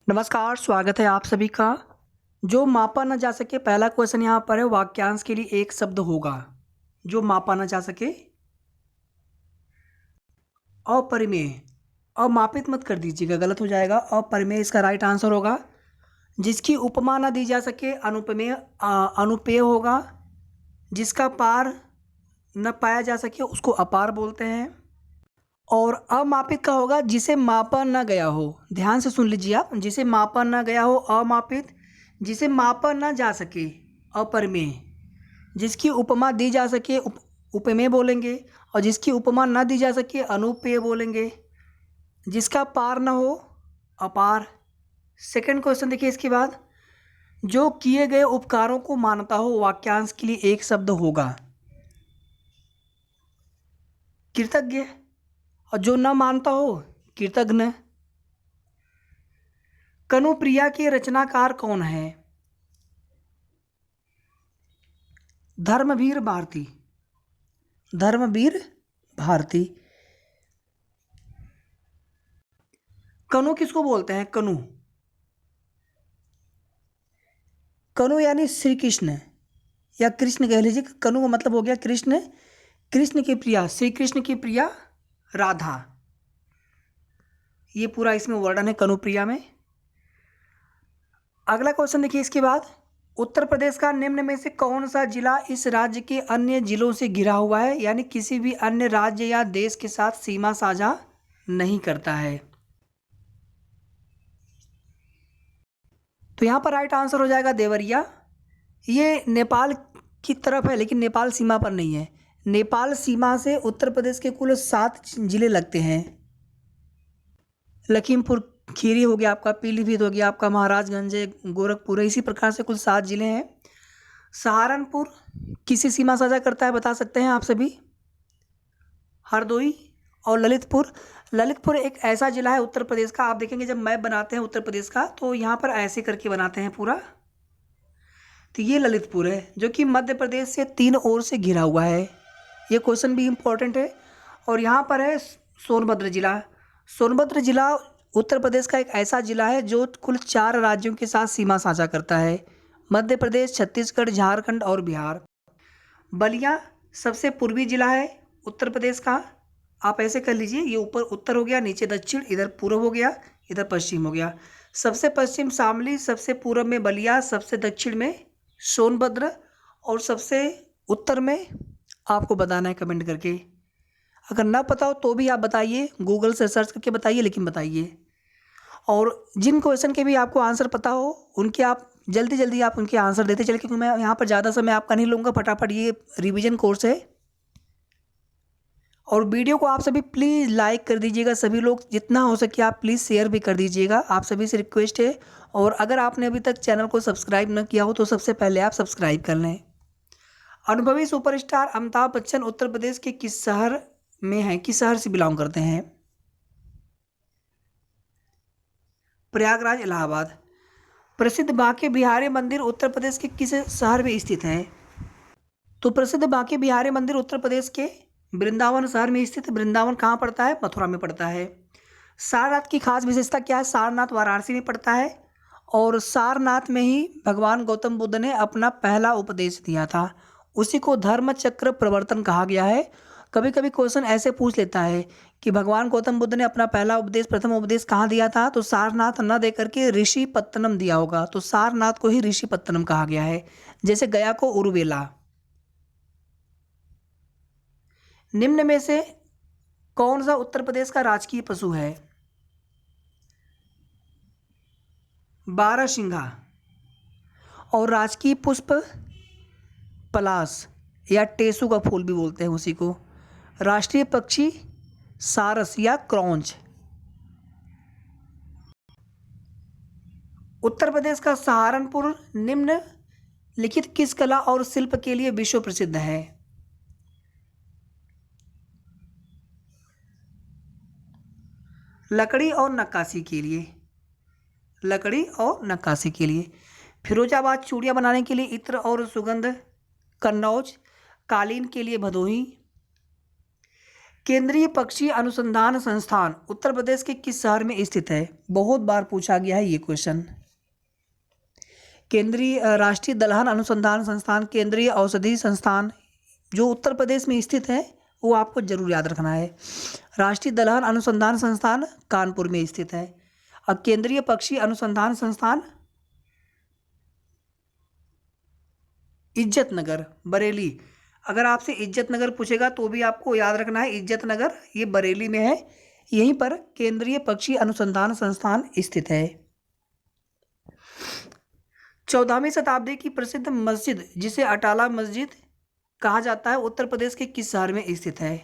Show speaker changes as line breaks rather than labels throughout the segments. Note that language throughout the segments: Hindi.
नमस्कार, स्वागत है आप सभी का। जो मापा न जा सके, पहला क्वेश्चन यहाँ पर है, वाक्यांश के लिए एक शब्द होगा। जो मापा न जा सके, अपरिमेय। अमापित मत कर दीजिएगा, गलत हो जाएगा। अपरिमेय इसका राइट आंसर होगा। जिसकी उपमा न दी जा सके, अनुपमेय अनुपेय होगा। जिसका पार न पाया जा सके उसको अपार बोलते हैं। और अमापित का होगा जिसे मापा न गया हो। ध्यान से सुन लीजिए आप, जिसे मापा न गया हो अमापित, जिसे मापा न जा सके अपरिमेय, जिसकी उपमा दी जा सके उपमेय बोलेंगे, और जिसकी उपमा न दी जा सके अनुपेय बोलेंगे। जिसका पार न हो अपार। सेकंड क्वेश्चन देखिए इसके बाद, जो किए गए उपकारों को मानता हो, वाक्यांश के लिए एक शब्द होगा। कृतज्ञ। और जो न मानता हो कृतघ्न। कनुप्रिया के रचनाकार कौन है? धर्मवीर भारती। धर्मवीर भारती। कनु किसको बोलते हैं? कनु। कनु यानी श्री कृष्ण या कृष्ण कह लीजिए। कनु का मतलब हो गया कृष्ण। कृष्ण की प्रिया, श्री कृष्ण की प्रिया राधा। ये पूरा इसमें वर्णन है कनुप्रिया में। अगला क्वेश्चन देखिए इसके बाद, उत्तर प्रदेश का निम्न में से कौन सा जिला इस राज्य के अन्य जिलों से घिरा हुआ है, यानी किसी भी अन्य राज्य या देश के साथ सीमा साझा नहीं करता है? तो यहाँ पर राइट आंसर हो जाएगा देवरिया। ये नेपाल की तरफ है, लेकिन नेपाल सीमा पर नहीं है। नेपाल सीमा से उत्तर प्रदेश के कुल 7 जिले लगते हैं। लखीमपुर खीरी हो गया आपका, पीलीभीत हो गया आपका, महाराजगंज है, गोरखपुर है, इसी प्रकार से कुल 7 जिले हैं। सहारनपुर किसी सीमा साझा करता है, बता सकते हैं आप सभी? हरदोई। और ललितपुर। ललितपुर एक ऐसा जिला है उत्तर प्रदेश का, आप देखेंगे जब मैप बनाते हैं उत्तर प्रदेश का तो यहाँ पर ऐसे करके बनाते हैं पूरा। तो ये ललितपुर है जो कि मध्य प्रदेश से 3 ओर से घिरा हुआ है। ये क्वेश्चन भी इम्पोर्टेंट है। और यहाँ पर है सोनभद्र जिला। सोनभद्र जिला उत्तर प्रदेश का एक ऐसा जिला है जो कुल 4 राज्यों के साथ सीमा साझा करता है, मध्य प्रदेश, छत्तीसगढ़, झारखंड और बिहार। बलिया सबसे पूर्वी जिला है उत्तर प्रदेश का। आप ऐसे कर लीजिए, ये ऊपर उत्तर हो गया, नीचे दक्षिण, इधर पूर्व हो गया, इधर पश्चिम हो गया। सबसे पश्चिम शामली, सबसे पूर्व में बलिया, सबसे दक्षिण में सोनभद्र, और सबसे उत्तर में आपको बताना है कमेंट करके। अगर ना पता हो तो भी आप बताइए, गूगल से सर्च करके बताइए, लेकिन बताइए। और जिन क्वेश्चन के भी आपको आंसर पता हो उनके आप जल्दी जल्दी आप उनके आंसर देते चले, क्योंकि मैं यहाँ पर ज़्यादा समय आपका नहीं लूँगा, फटाफट ये रिवीजन कोर्स है। और वीडियो को आप सभी प्लीज़ लाइक कर दीजिएगा, सभी लोग जितना हो सके आप प्लीज़ शेयर भी कर दीजिएगा, आप सभी से रिक्वेस्ट है। और अगर आपने अभी तक चैनल को सब्सक्राइब न किया हो तो सबसे पहले आप सब्सक्राइब कर लें। अनुभवी सुपरस्टार अमिताभ बच्चन उत्तर प्रदेश के किस शहर में हैं, किस शहर से बिलोंग करते हैं? प्रयागराज, इलाहाबाद। प्रसिद्ध बांके बिहारी मंदिर उत्तर प्रदेश के किस शहर में स्थित है? तो प्रसिद्ध बांके बिहारी मंदिर उत्तर प्रदेश के वृंदावन शहर में स्थित। वृंदावन कहाँ पड़ता है? मथुरा में पड़ता है। सारनाथ की खास विशेषता क्या है? सारनाथ वाराणसी में पड़ता है, और सारनाथ में ही भगवान गौतम बुद्ध ने अपना पहला उपदेश दिया था। उसी को धर्म चक्र प्रवर्तन कहा गया है। कभी कभी क्वेश्चन ऐसे पूछ लेता है कि भगवान गौतम बुद्ध ने अपना पहला उपदेश, प्रथम उपदेश कहाँ दिया था? तो सारनाथ न दे करके ऋषि पत्तनम दिया होगा, तो सारनाथ को ही ऋषि पत्तनम कहा गया है, जैसे गया को उरुवेला। निम्न में से कौन सा उत्तर प्रदेश का राजकीय पशु है? बारहसिंघा। और राजकीय पुष्प पलाश या टेसू का फूल भी बोलते हैं उसी को। राष्ट्रीय पक्षी सारस या क्रौंच। उत्तर प्रदेश का सहारनपुर निम्न लिखित किस कला और शिल्प के लिए विश्व प्रसिद्ध है? लकड़ी और नक्काशी के लिए। लकड़ी और नक्काशी के लिए। फिरोजाबाद चूड़ियाँ बनाने के लिए इत्र और सुगंध कन्नौज। कालीन के लिए भदोही। केंद्रीय पक्षी अनुसंधान संस्थान उत्तर प्रदेश के किस शहर में स्थित है? बहुत बार पूछा गया है ये क्वेश्चन। केंद्रीय राष्ट्रीय दलहन अनुसंधान संस्थान, केंद्रीय औषधि संस्थान जो उत्तर प्रदेश में स्थित है वो आपको जरूर याद रखना है। राष्ट्रीय दलहन अनुसंधान संस्थान कानपुर में स्थित है। और केंद्रीय पक्षी अनुसंधान संस्थान इज्जतनगर, बरेली। अगर आपसे इज्जतनगर पूछेगा तो भी आपको याद रखना है इज्जतनगर, ये बरेली में है। यहीं पर केंद्रीय पक्षी अनुसंधान संस्थान स्थित है। 14वीं शताब्दी की प्रसिद्ध मस्जिद जिसे अटाला मस्जिद कहा जाता है उत्तर प्रदेश के किस शहर में स्थित है?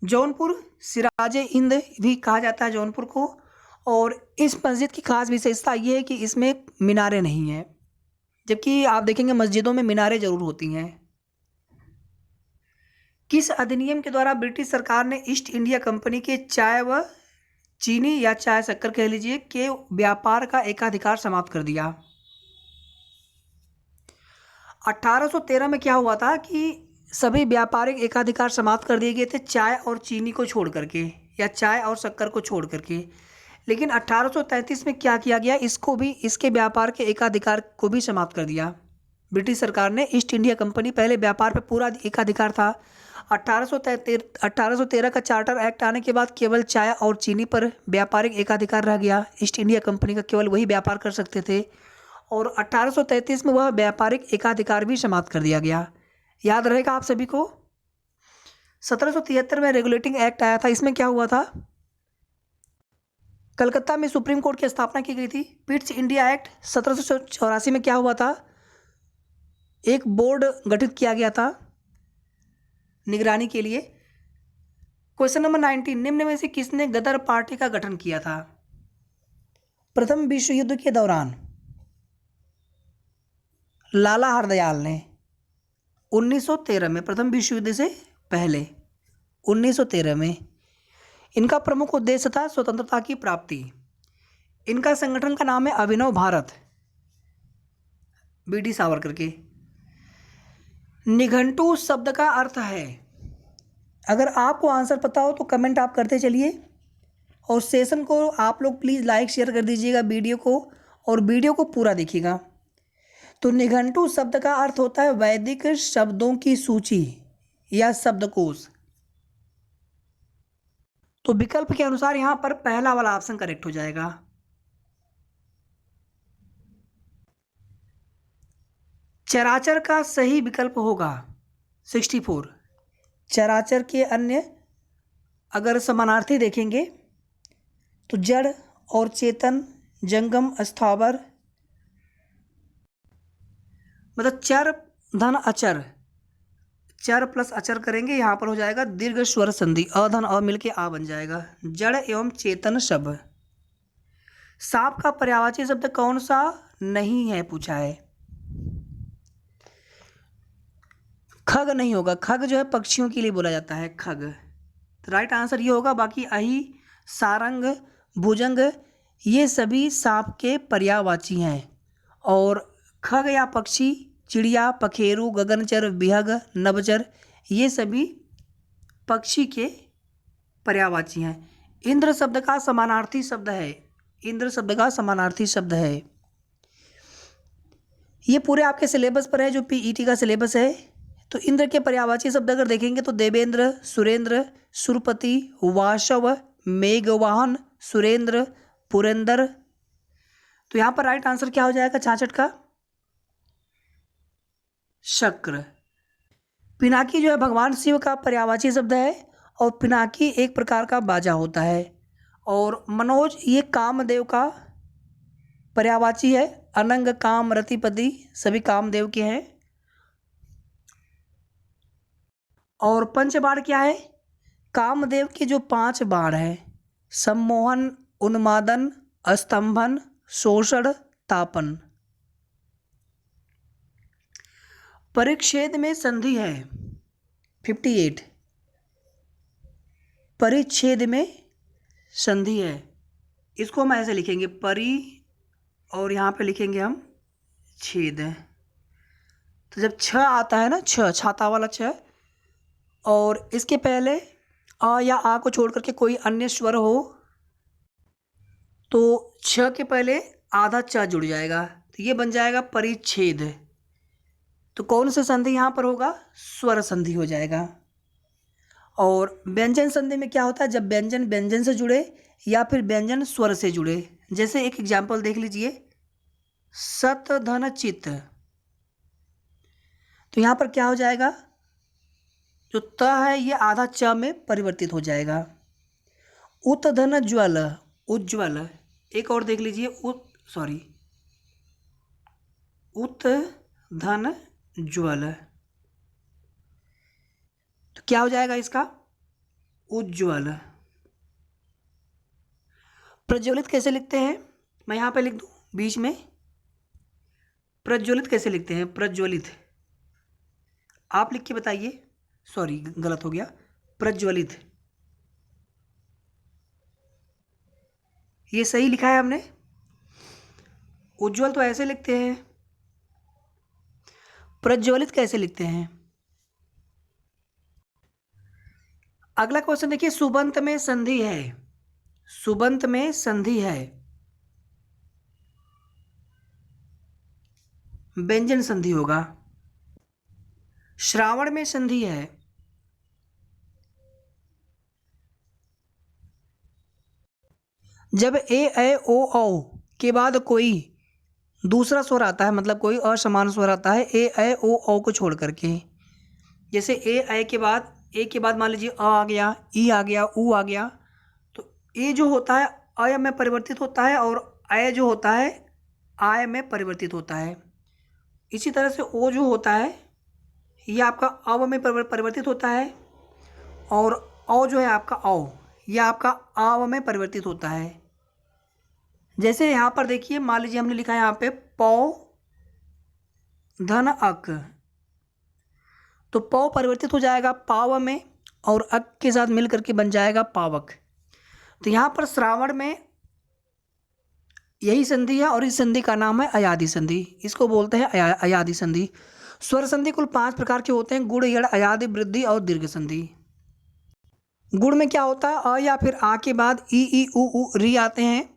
जौनपुर, सिराजे हिंद भी कहा जाता है जौनपुर को। और इस मस्जिद की खास विशेषता ये है कि इसमें मीनारें नहीं हैं, जबकि आप देखेंगे मस्जिदों में मीनारें जरूर होती हैं। किस अधिनियम के द्वारा ब्रिटिश सरकार ने ईस्ट इंडिया कंपनी के चाय व चीनी या चाय शक्कर कह लीजिए के व्यापार का एकाधिकार समाप्त कर दिया? 1813 में क्या हुआ था कि सभी व्यापारिक एकाधिकार समाप्त कर दिए गए थे चाय और चीनी को छोड़ करके, या चाय और शक्कर को छोड़ करके। लेकिन 1833 में क्या किया गया, इसको भी, इसके व्यापार के एकाधिकार को भी समाप्त कर दिया ब्रिटिश सरकार ने। ईस्ट इंडिया कंपनी पहले व्यापार पर पूरा एकाधिकार था। 1813 का चार्टर एक्ट आने के बाद केवल चाय और चीनी पर व्यापारिक एकाधिकार रह गया। ईस्ट इंडिया कंपनी का केवल वही व्यापार कर सकते थे। और 1833 में वह व्यापारिक एकाधिकार भी समाप्त कर दिया गया। याद रहेगा आप सभी को। 1773 में रेगुलेटिंग एक्ट आया था। इसमें क्या हुआ था, कलकत्ता में सुप्रीम कोर्ट की स्थापना की गई थी। पिट्स इंडिया एक्ट 1784 में क्या हुआ था, एक बोर्ड गठित किया गया था निगरानी के लिए। क्वेश्चन नंबर 19, निम्न में से किसने गदर पार्टी का गठन किया था? प्रथम विश्व युद्ध के दौरान लाला हरदयाल ने 1913 में, प्रथम विश्व युद्ध से पहले 1913 में। इनका प्रमुख उद्देश्य था स्वतंत्रता की प्राप्ति। इनका संगठन का नाम है अभिनव भारत, बीडी सावरकर के। निघंटू शब्द का अर्थ है, अगर आपको आंसर पता हो तो कमेंट आप करते चलिए। और सेशन को आप लोग प्लीज़ लाइक शेयर कर दीजिएगा वीडियो को, और वीडियो को पूरा देखिएगा। तो निघंटू शब्द का अर्थ होता है वैदिक शब्दों की सूची या शब्दकोश। तो विकल्प के अनुसार यहां पर पहला वाला ऑप्शन करेक्ट हो जाएगा। चराचर का सही विकल्प होगा 64। चराचर के अन्य अगर समानार्थी देखेंगे तो जड़ और चेतन, जंगम, स्थावर, मतलब चर धन अचर, चर प्लस अचर करेंगे यहाँ पर हो जाएगा दीर्घ स्वर संधि, अधन अ मिलके आ बन जाएगा। जड़ एवं चेतन शब्द। सांप का पर्यायवाची शब्द कौन सा नहीं है पूछा है? खग नहीं होगा। खग जो है पक्षियों के लिए बोला जाता है, खग। तो राइट आंसर ये होगा। बाकी अही, सारंग, भुजंग ये सभी सांप के पर्यायवाची हैं। और खग या पक्षी, चिड़िया, पखेरु, गगनचर, बिहग, नभचर ये सभी पक्षी के पर्यायवाची हैं। इंद्र शब्द का समानार्थी शब्द है, इंद्र शब्द का समानार्थी शब्द है। ये पूरे आपके सिलेबस पर है जो पीईटी का सिलेबस है। तो इंद्र के पर्यायवाची शब्द अगर देखेंगे तो देवेंद्र, सुरेंद्र, सुरपति, वाशव, मेघवाहन, सुरेंद्र, पुरेंद्र। तो यहाँ पर राइट आंसर क्या हो जाएगा 66 का? शक्र। पिनाकी जो है भगवान शिव का पर्यायवाची शब्द है, और पिनाकी एक प्रकार का बाजा होता है। और मनोज ये कामदेव का पर्यायवाची है। अनंग, काम, रतिपति सभी कामदेव के हैं। और पंचबाण क्या है? कामदेव के जो 5 बाण हैं, सम्मोहन, उन्मादन, स्तंभन, शोषण, तापन। परिच्छेद में संधि है 58। परिच्छेद में संधि है, इसको हम ऐसे लिखेंगे परि, और यहाँ पे लिखेंगे हम छेद। तो जब छ आता है ना, छ छाता वाला छ, और इसके पहले अ या आ को छोड़ करके कोई अन्य स्वर हो तो छ के पहले आधा च जुड़ जाएगा, तो ये बन जाएगा परिच्छेद। तो कौन सा संधि यहाँ पर होगा? स्वर संधि हो जाएगा। और व्यंजन संधि में क्या होता है? जब व्यंजन व्यंजन से जुड़े या फिर व्यंजन स्वर से जुड़े। जैसे एक एग्जाम्पल देख लीजिए, सत धन चित, तो यहाँ पर क्या हो जाएगा? जो त है ये आधा च में परिवर्तित हो जाएगा। उत धन ज्वल, उज्ज्वल। एक और देख लीजिए, उत धन ज्वल, तो क्या हो जाएगा इसका? उज्ज्वल। प्रज्वलित कैसे लिखते हैं? मैं यहाँ पे लिख दूँ बीच में, प्रज्वलित कैसे लिखते हैं? प्रज्वलित आप लिख के बताइए। सॉरी, गलत हो गया, प्रज्वलित। ये सही लिखा है हमने। उज्ज्वल तो ऐसे लिखते हैं, प्रज्वलित कैसे लिखते हैं? अगला क्वेश्चन देखिए, सुबंत में संधि है, सुबंत में संधि है, व्यंजन संधि होगा। श्रावण में संधि है, जब ए ऐ ओ औ के बाद कोई दूसरा स्वर आता है, मतलब कोई असमान स्वर आता है ए ऐ ओ औ को छोड़ करके। जैसे ए ऐ के बाद, ए के बाद मान लीजिए आ गया, ई आ गया, ऊ आ गया, तो ए जो होता है अय में परिवर्तित होता है और अय जो होता है आय में परिवर्तित होता है। इसी तरह से ओ जो होता है ये आपका अव में परिवर्तित होता है, और औ जो है आपका औ, ये आपका आव में परिवर्तित होता है। जैसे यहाँ पर देखिए, मान लीजिए हमने लिखा है यहाँ पे पौ धन अक, तो पौ परिवर्तित हो जाएगा पाव में और अक के साथ मिल करके बन जाएगा पावक। तो यहाँ पर श्रावण में यही संधि है और इस संधि का नाम है अयादि संधि, इसको बोलते हैं अयादि संधि। स्वर संधि कुल 5 प्रकार के होते हैं, गुण, यड़, अयादि, वृद्धि और दीर्घ संधि। गुण में क्या होता है? अ या फिर आ के बाद ई उ री आते हैं,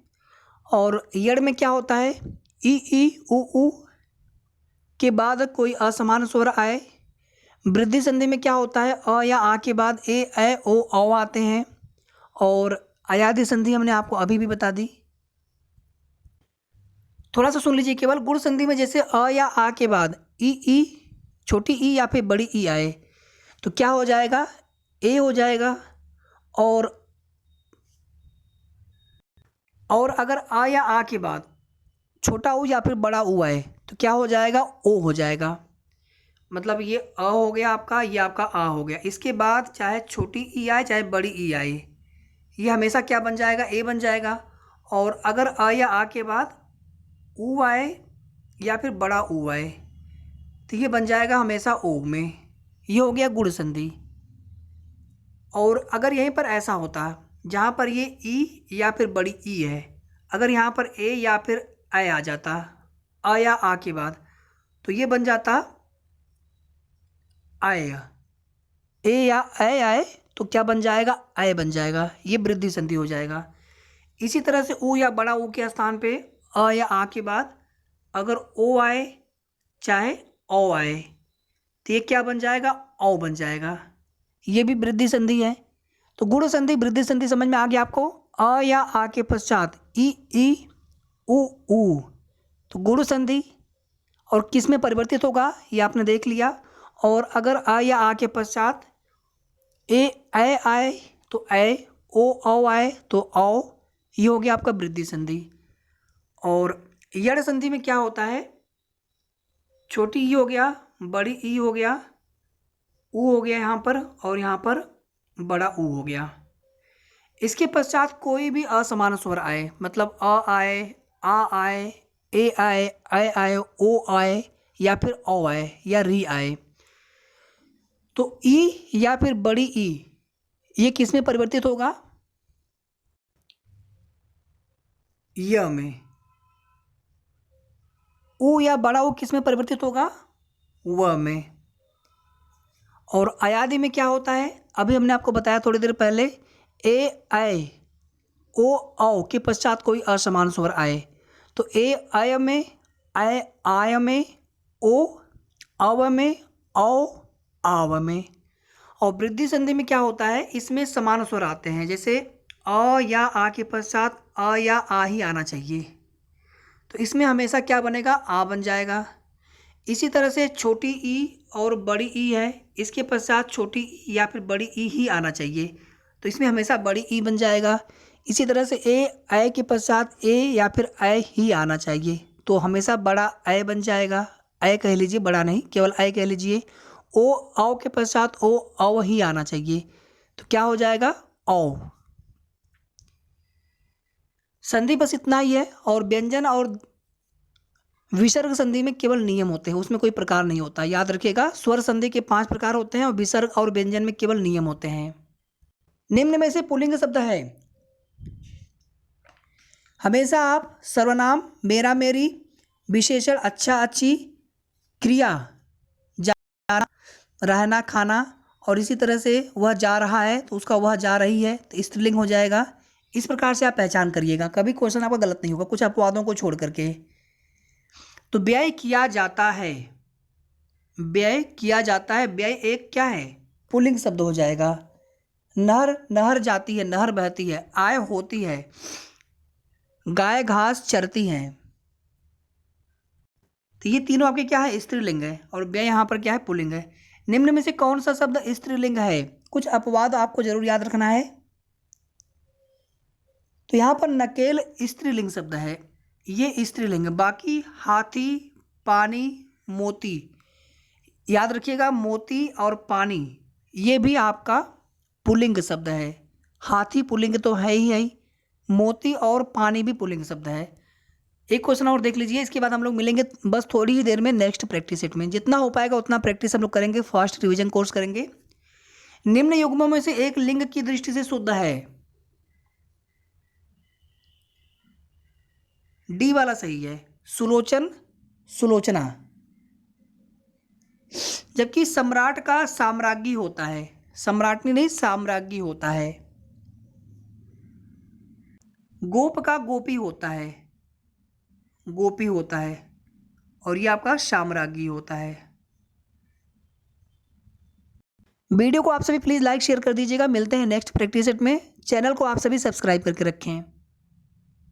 और यड़ में क्या होता है? ई उ के बाद कोई असमान स्वर आए। वृद्धि संधि में क्या होता है? अ या आ के बाद ए ऐ ओ औ आते हैं, और अयादि संधि हमने आपको अभी भी बता दी। थोड़ा सा सुन लीजिए केवल। गुण संधि में जैसे अ या आ के बाद ई, छोटी ई या फिर बड़ी ई आए, तो क्या हो जाएगा? ए हो जाएगा। और अगर आ या आ के बाद छोटा ऊ या फिर बड़ा ऊ आए तो क्या हो जाएगा? ओ हो जाएगा। मतलब ये अ हो गया आपका, ये आपका आ हो गया। इसके बाद चाहे छोटी ई आए चाहे बड़ी ई आए, ये हमेशा क्या बन जाएगा? ए बन जाएगा। और अगर अ या आ के बाद ऊ आए या फिर बड़ा ऊ आए तो ये बन जाएगा हमेशा ओ में। ये हो गया गुण संधि। और अगर यहीं पर ऐसा होता जहाँ पर ये ई या फिर बड़ी ई है, अगर यहाँ पर ए या फिर ऐ आ जाता अ या आ के बाद, तो ये बन जाता आय। ए या ऐ आए तो क्या बन जाएगा? आय बन जाएगा। ये वृद्धि संधि हो जाएगा। इसी तरह से ऊ या बड़ा ऊ के स्थान पे अ या आ के बाद अगर ओ आए चाहे औ आए तो ये क्या बन जाएगा? औ बन जाएगा। ये भी वृद्धि संधि है। तो गुण संधि, वृद्धि संधि समझ में आ गया आपको? अ या आ के पश्चात ई उ, तो गुण संधि। और किस में परिवर्तित होगा ये आपने देख लिया। और अगर आ या आ के पश्चात ए ऐ आए तो ऐ, ओ औ आए तो औ, ये हो गया आपका वृद्धि संधि। और यड़ संधि में क्या होता है? छोटी ई हो गया, बड़ी ई हो गया, ऊ हो गया यहाँ पर, और यहाँ पर बड़ा ऊ हो गया। इसके पश्चात कोई भी असमान स्वर आए, मतलब अ आए, आ आए, ए आए, ऐ आए, ओ आए या फिर औ आए या री आए, तो ई या फिर बड़ी ई ये किस में परिवर्तित होगा? य में। ऊ या बड़ा ऊ किस में परिवर्तित होगा? व में। और अयादि में क्या होता है? अभी हमने आपको बताया थोड़ी देर पहले, ए आय ओ औ के पश्चात कोई असमान स्वर आए तो ए अय में, आय आय में, ओ अव में, औ आव में। और वृद्धि संधि में क्या होता है? इसमें समान स्वर आते हैं, जैसे अ या आ के पश्चात अ या आ ही आना चाहिए, तो इसमें हमेशा क्या बनेगा? आ बन जाएगा। इसी तरह से छोटी ई और बड़ी ई है, इसके पश्चात छोटी ई या फिर बड़ी ई ही आना चाहिए, तो इसमें हमेशा बड़ी ई बन जाएगा। इसी तरह से ए ऐ के पश्चात ए या फिर ऐ ही आना चाहिए, तो हमेशा बड़ा ऐ बन जाएगा। ऐ कह लीजिए, बड़ा नहीं, केवल ऐ कह लीजिए। ओ औ के पश्चात ओ औ ही आना चाहिए, तो क्या हो जाएगा? औ। संधि बस इतना ही है। और व्यंजन और विसर्ग संधि में केवल नियम होते हैं, उसमें कोई प्रकार नहीं होता। याद रखिएगा, स्वर संधि के 5 प्रकार होते हैं और विसर्ग और व्यंजन में केवल नियम होते हैं। निम्न में से पुल्लिंग शब्द है। हमेशा आप सर्वनाम, मेरा मेरी, विशेषण अच्छा अच्छी, क्रिया जाना, रहना खाना, और इसी तरह से वह जा रहा है तो उसका वह जा रही है तो स्त्रीलिंग हो जाएगा। इस प्रकार से आप पहचान करिएगा, कभी क्वेश्चन आपका गलत नहीं होगा कुछ अपवादों को छोड़ करके। तो व्यय किया जाता है, व्यय किया जाता है, व्यय एक क्या है? पुल्लिंग शब्द हो जाएगा। नहर, नहर जाती है, नहर बहती है। आय होती है, गाय घास चरती हैं। तो ये तीनों आपके क्या है? स्त्रीलिंग है। और व्यय यहाँ पर क्या है? पुल्लिंग है। निम्न में से कौन सा शब्द स्त्रीलिंग है? कुछ अपवाद आपको जरूर याद रखना है। तो यहाँ पर नकेल स्त्रीलिंग शब्द है, ये स्त्रीलिंग है। बाकी हाथी, पानी, मोती, याद रखिएगा, मोती और पानी ये भी आपका पुल्लिंग शब्द है। हाथी पुल्लिंग तो है ही, मोती और पानी भी पुल्लिंग शब्द है। एक क्वेश्चन और देख लीजिए, इसके बाद हम लोग मिलेंगे बस थोड़ी ही देर में नेक्स्ट प्रैक्टिस सेट में। जितना हो पाएगा उतना प्रैक्टिस हम लोग करेंगे, फास्ट रिवीजन कोर्स करेंगे। निम्न युग्मों में से एक लिंग की दृष्टि से शुद्ध है। डी वाला सही है, सुलोचन, सुलोचना। जबकि सम्राट का साम्राज्ञी होता है, सम्राटनी नहीं साम्राज्ञी होता है। गोप का गोपी होता है, गोपी होता है। और ये आपका साम्राज्ञी होता है। वीडियो को आप सभी प्लीज़ लाइक शेयर कर दीजिएगा। मिलते हैं नेक्स्ट प्रैक्टिस सेट में। चैनल को आप सभी सब्सक्राइब करके रखें।